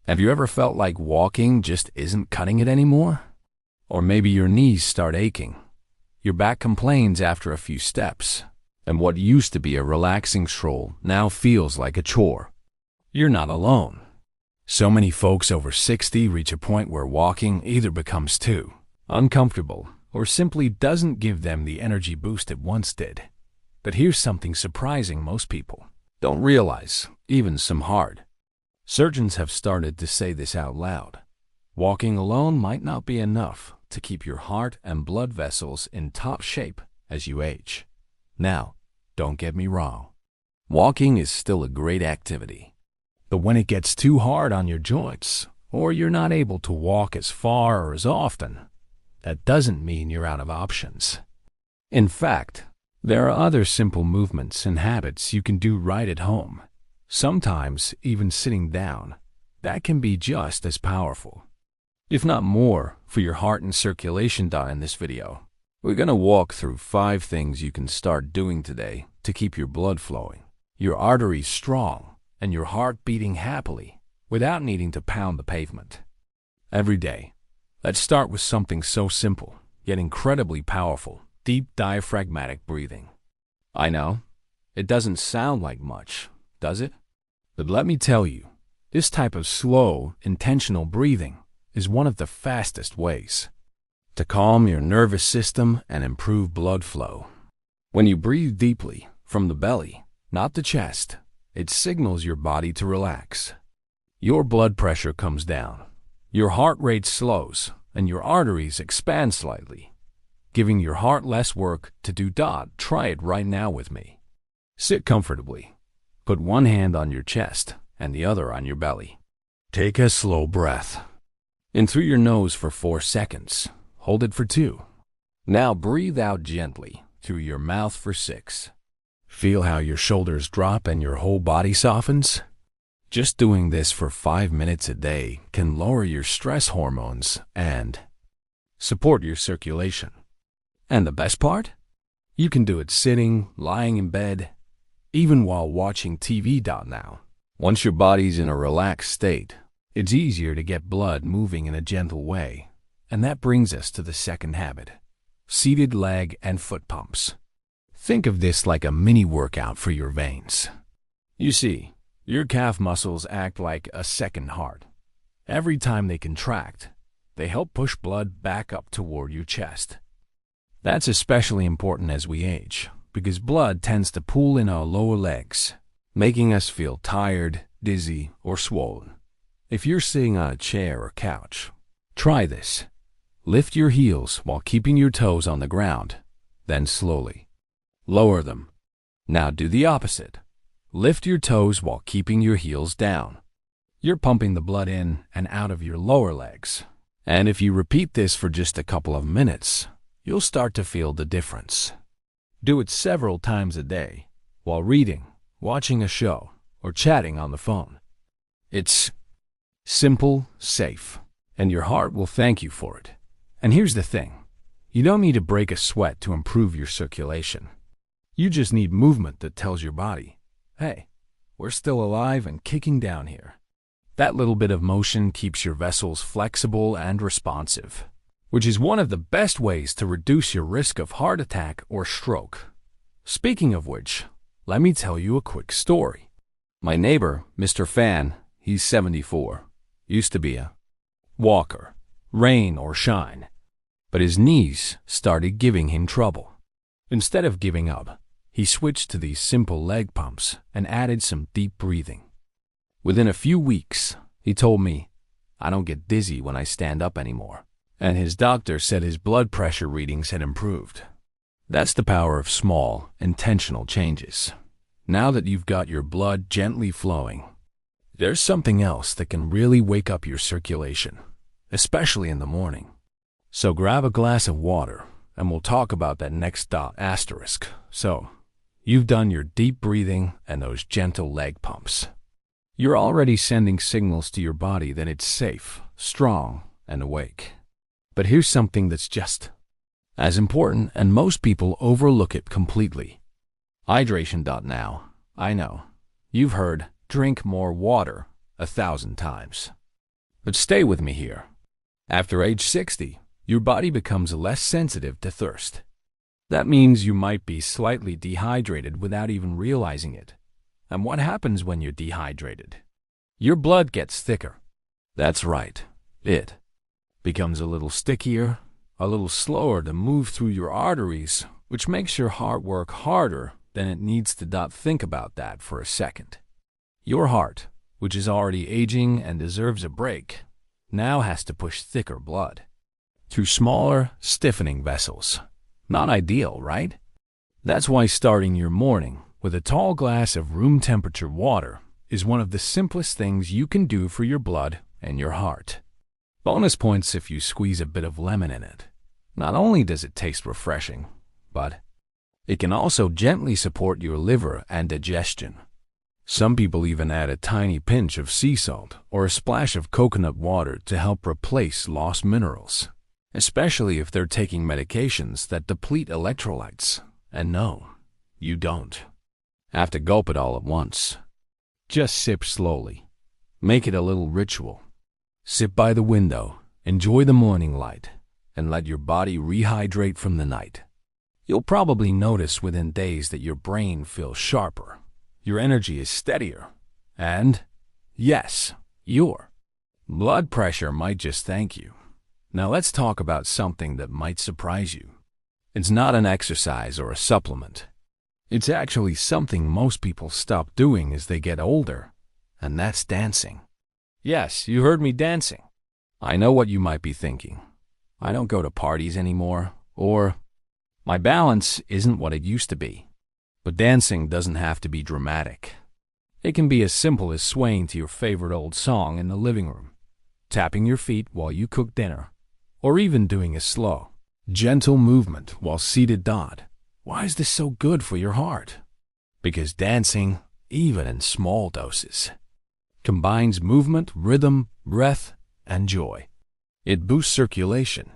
Have you ever felt like walking just isn't cutting it anymore? Or maybe your knees start aching. Your back complains after a few steps, and what used to be a relaxing stroll now feels like a chore. You're not alone. So many folks over 60 reach a point where walking either becomes too uncomfortable or simply doesn't give them the energy boost it once did. But here's something surprising most people don't realize, even some hard surgeons have started to say this out loud. Walking alone might not be enough to keep your heart and blood vessels in top shape as you age. Now, don't get me wrong. Walking is still a great activity. But when it gets too hard on your joints, or you're not able to walk as far or as often, that doesn't mean you're out of options. In fact, there are other simple movements and habits you can do right at home. Sometimes even sitting down, that can be just as powerful, if not more, for your heart and circulation. In this video, we're going to walk through 5 things you can start doing today to keep your blood flowing, your arteries strong, and your heart beating happily without needing to pound the pavement every day. Let's start with something so simple, yet incredibly powerful: deep diaphragmatic breathing. I know, it doesn't sound like much, does it? But let me tell you, this type of slow, intentional breathing is one of the fastest ways to calm your nervous system and improve blood flow. When you breathe deeply from the belly, not the chest, it signals your body to relax. Your blood pressure comes down, your heart rate slows, and your arteries expand slightly, giving your heart less work to do. Try it right now with me. Sit comfortably. Put one hand on your chest and the other on your belly. Take a slow breath in through your nose for 4 seconds. Hold it for 2. Now breathe out gently through your mouth for 6. Feel how your shoulders drop and your whole body softens. Just doing this for 5 minutes a day can lower your stress hormones and support your circulation. And the best part? You can do it sitting, lying in bed, even while watching TV. Now, once your body's in a relaxed state, it's easier to get blood moving in a gentle way. And that brings us to the second habit: seated leg and foot pumps. Think of this like a mini workout for your veins. You see, your calf muscles act like a second heart. Every time they contract, they help push blood back up toward your chest. That's especially important as we age, because blood tends to pool in our lower legs, making us feel tired, dizzy, or swollen. If you're sitting on a chair or couch, try this. Lift your heels while keeping your toes on the ground, then slowly lower them. Now do the opposite. Lift your toes while keeping your heels down. You're pumping the blood in and out of your lower legs. And if you repeat this for just a couple of minutes, you'll start to feel the difference. Do it several times a day, while reading, watching a show, or chatting on the phone. It's simple, safe, and your heart will thank you for it. And here's the thing. You don't need to break a sweat to improve your circulation. You just need movement that tells your body, hey, we're still alive and kicking down here. That little bit of motion keeps your vessels flexible and responsive, which is one of the best ways to reduce your risk of heart attack or stroke. Speaking of which, let me tell you a quick story. My neighbor, Mr. Fan, he's 74, used to be a walker, rain or shine, but his knees started giving him trouble. Instead of giving up, he switched to these simple leg pumps and added some deep breathing. Within a few weeks, he told me, I don't get dizzy when I stand up anymore. And his doctor said his blood pressure readings had improved. That's the power of small, intentional changes. Now that you've got your blood gently flowing, there's something else that can really wake up your circulation, especially in the morning. So grab a glass of water, and we'll talk about that next asterisk. So, you've done your deep breathing and those gentle leg pumps. You're already sending signals to your body that it's safe, strong, and awake. But here's something that's just as important, and most people overlook it completely. Hydration. Now, I know, you've heard drink more water 1,000 times. But stay with me here. After age 60, your body becomes less sensitive to thirst. That means you might be slightly dehydrated without even realizing it. And what happens when you're dehydrated? Your blood gets thicker. That's right, it becomes a little stickier, a little slower to move through your arteries, which makes your heart work harder than it needs to. Think about that for a second. Your heart, which is already aging and deserves a break, now has to push thicker blood through smaller, stiffening vessels. Not ideal, right? That's why starting your morning with a tall glass of room temperature water is one of the simplest things you can do for your blood and your heart. Bonus points if you squeeze a bit of lemon in it. Not only does it taste refreshing, but it can also gently support your liver and digestion. Some people even add a tiny pinch of sea salt or a splash of coconut water to help replace lost minerals, especially if they're taking medications that deplete electrolytes. And no, you don't have to gulp it all at once. Just sip slowly. Make it a little ritual. Sit by the window, enjoy the morning light, and let your body rehydrate from the night. You'll probably notice within days that your brain feels sharper, your energy is steadier, and, yes, your blood pressure might just thank you. Now let's talk about something that might surprise you. It's not an exercise or a supplement. It's actually something most people stop doing as they get older, and that's dancing. Yes, you heard me, dancing. I know what you might be thinking. I don't go to parties anymore, or my balance isn't what it used to be. But dancing doesn't have to be dramatic. It can be as simple as swaying to your favorite old song in the living room, tapping your feet while you cook dinner, or even doing a slow, gentle movement while seated. Why is this so good for your heart? Because dancing, even in small doses, combines movement, rhythm, breath, and joy. It boosts circulation,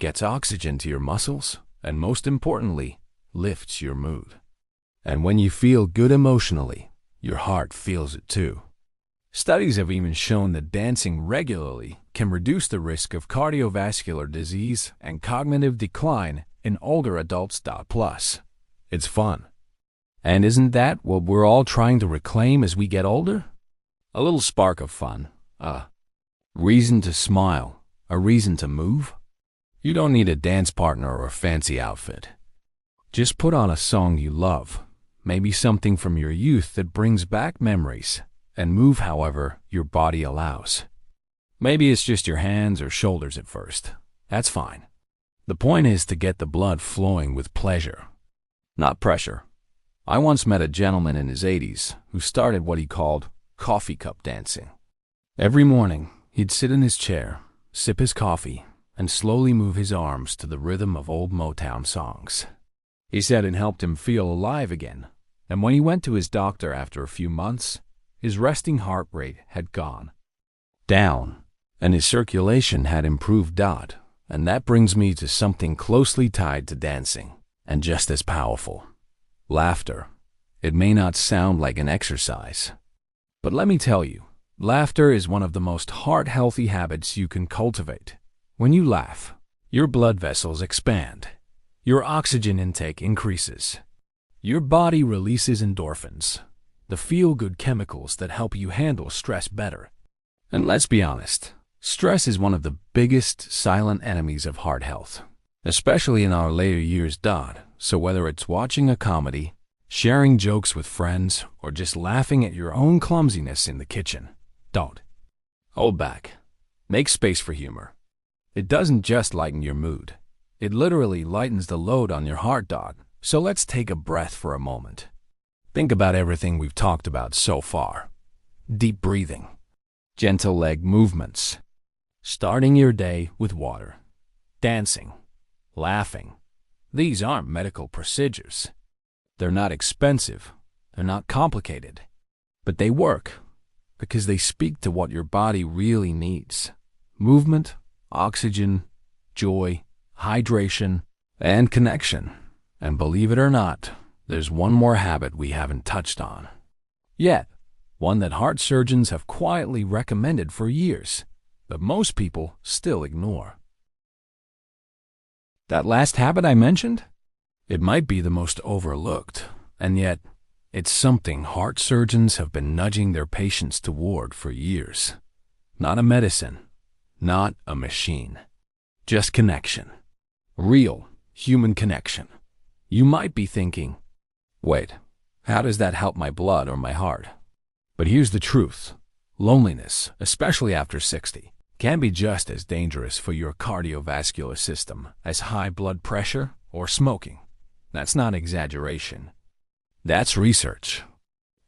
gets oxygen to your muscles, and most importantly, lifts your mood. And when you feel good emotionally, your heart feels it too. Studies have even shown that dancing regularly can reduce the risk of cardiovascular disease and cognitive decline in older adults. Plus, it's fun. And isn't that what we're all trying to reclaim as we get older? A little spark of fun, a reason to smile, a reason to move. You don't need a dance partner or a fancy outfit. Just put on a song you love, maybe something from your youth that brings back memories, and move however your body allows. Maybe it's just your hands or shoulders at first. That's fine. The point is to get the blood flowing with pleasure, not pressure. I once met a gentleman in his 80s who started what he called coffee cup dancing. Every morning, he'd sit in his chair, sip his coffee, and slowly move his arms to the rhythm of old Motown songs. He said it helped him feel alive again, and when he went to his doctor after a few months, his resting heart rate had gone down, and his circulation had improved. And that brings me to something closely tied to dancing, and just as powerful: laughter. It may not sound like an exercise, but let me tell you, laughter is one of the most heart-healthy habits you can cultivate. When you laugh, your blood vessels expand, your oxygen intake increases, your body releases endorphins, the feel-good chemicals that help you handle stress better. And let's be honest, stress is one of the biggest silent enemies of heart health, especially in our later years. So whether it's watching a comedy, sharing jokes with friends, or just laughing at your own clumsiness in the kitchen, don't hold back. Make space for humor. It doesn't just lighten your mood. It literally lightens the load on your heart. So let's take a breath for a moment. Think about everything we've talked about so far. Deep breathing, gentle leg movements, starting your day with water, dancing, laughing. These aren't medical procedures. They're not expensive. They're not complicated. But they work because they speak to what your body really needs: movement, oxygen, joy, hydration, and connection. And believe it or not, there's one more habit we haven't touched on yet, one that heart surgeons have quietly recommended for years: that most people still ignore. That last habit I mentioned? It might be the most overlooked, and yet it's something heart surgeons have been nudging their patients toward for years. Not a medicine, not a machine, just connection. Real human connection. You might be thinking, wait, how does that help my blood or my heart? But here's the truth. Loneliness, especially after 60, can be just as dangerous for your cardiovascular system as high blood pressure or smoking. That's not exaggeration. That's research.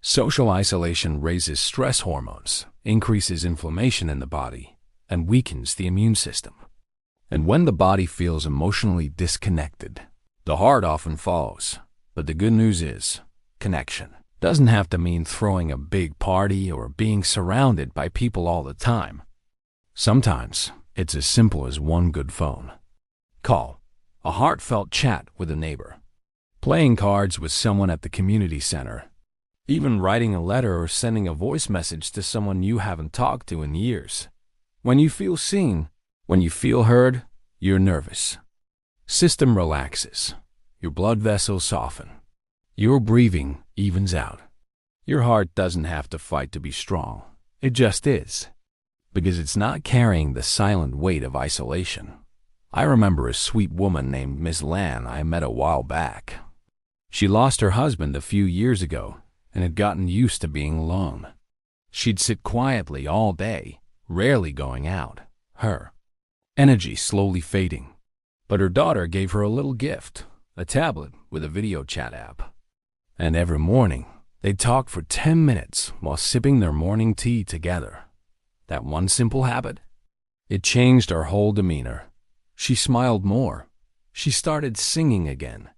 Social isolation raises stress hormones, increases inflammation in the body, and weakens the immune system. And when the body feels emotionally disconnected, the heart often follows. But the good news is, connection doesn't have to mean throwing a big party or being surrounded by people all the time. Sometimes it's as simple as one good phone call, a heartfelt chat with a neighbor, playing cards with someone at the community center, even writing a letter or sending a voice message to someone you haven't talked to in years. When you feel seen, when you feel heard, your nervous system relaxes, your blood vessels soften, your breathing evens out. Your heart doesn't have to fight to be strong. It just is, because it's not carrying the silent weight of isolation. I remember a sweet woman named Miss Lan I met a while back. She lost her husband a few years ago and had gotten used to being alone. She'd sit quietly all day, rarely going out, her energy slowly fading. But her daughter gave her a little gift, a tablet with a video chat app. And every morning, they'd talk for 10 minutes while sipping their morning tea together. That one simple habit, it changed her whole demeanor. She smiled more. She started singing again.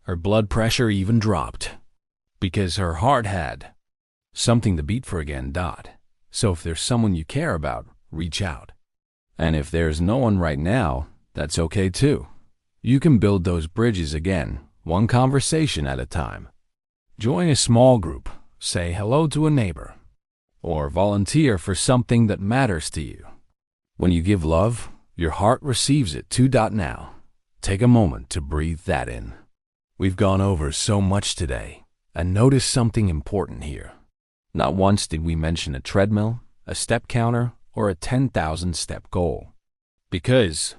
Her blood pressure even dropped, because her heart had something to beat for again. So if there's someone you care about, reach out. And if there's no one right now, that's okay too. You can build those bridges again, one conversation at a time. Join a small group, say hello to a neighbor, or volunteer for something that matters to you. When you give love, your heart receives it too. Now, take a moment to breathe that in. We've gone over so much today, and notice something important here. Not once did we mention a treadmill, a step counter, or a 10,000-step goal. Because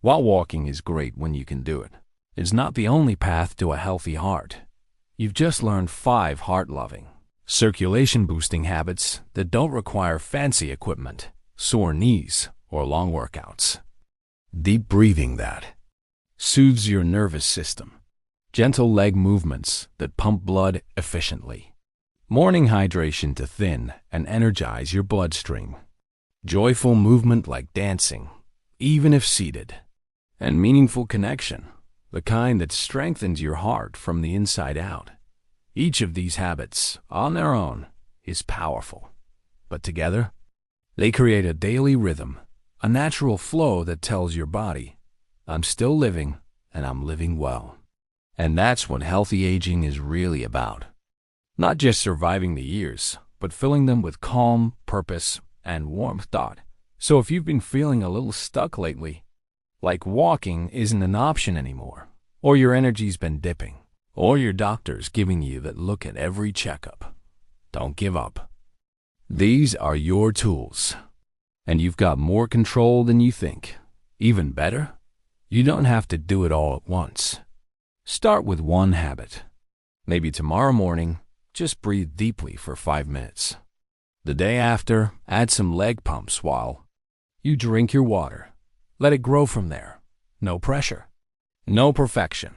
while walking is great when you can do it, it's not the only path to a healthy heart. You've just learned 5 heart-loving, circulation-boosting habits that don't require fancy equipment, sore knees, or long workouts. Deep breathing that soothes your nervous system. Gentle leg movements that pump blood efficiently. Morning hydration to thin and energize your bloodstream. Joyful movement like dancing, even if seated. And meaningful connection, the kind that strengthens your heart from the inside out. Each of these habits, on their own, is powerful. But together, they create a daily rhythm, a natural flow that tells your body, I'm still living and I'm living well. And that's what healthy aging is really about. Not just surviving the years, but filling them with calm, purpose, and warmth. So if you've been feeling a little stuck lately, like walking isn't an option anymore, or your energy's been dipping, or your doctor's giving you that look at every checkup, don't give up. These are your tools, and you've got more control than you think. Even better, you don't have to do it all at once. Start with one habit. Maybe tomorrow morning, just breathe deeply for 5 minutes. The day after, add some leg pumps while you drink your water. Let it grow from there. No pressure. No perfection.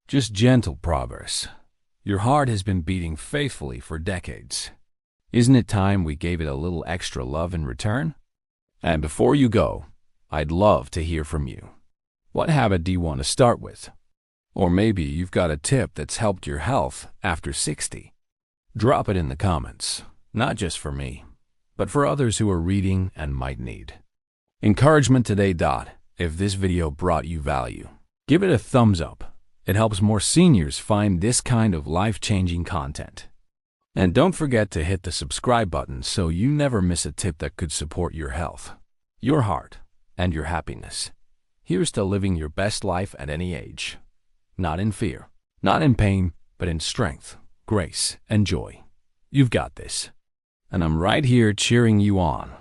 Just gentle progress. Your heart has been beating faithfully for decades. Isn't it time we gave it a little extra love in return? And before you go, I'd love to hear from you. What habit do you want to start with? Or maybe you've got a tip that's helped your health after 60. Drop it in the comments, not just for me, but for others who are reading and might need encouragement today. If this video brought you value, give it a thumbs up. It helps more seniors find this kind of life-changing content. And don't forget to hit the subscribe button so you never miss a tip that could support your health. your heart, and your happiness. Here's to living your best life at any age. Not in fear, not in pain, but in strength, grace, and joy. You've got this. And I'm right here cheering you on.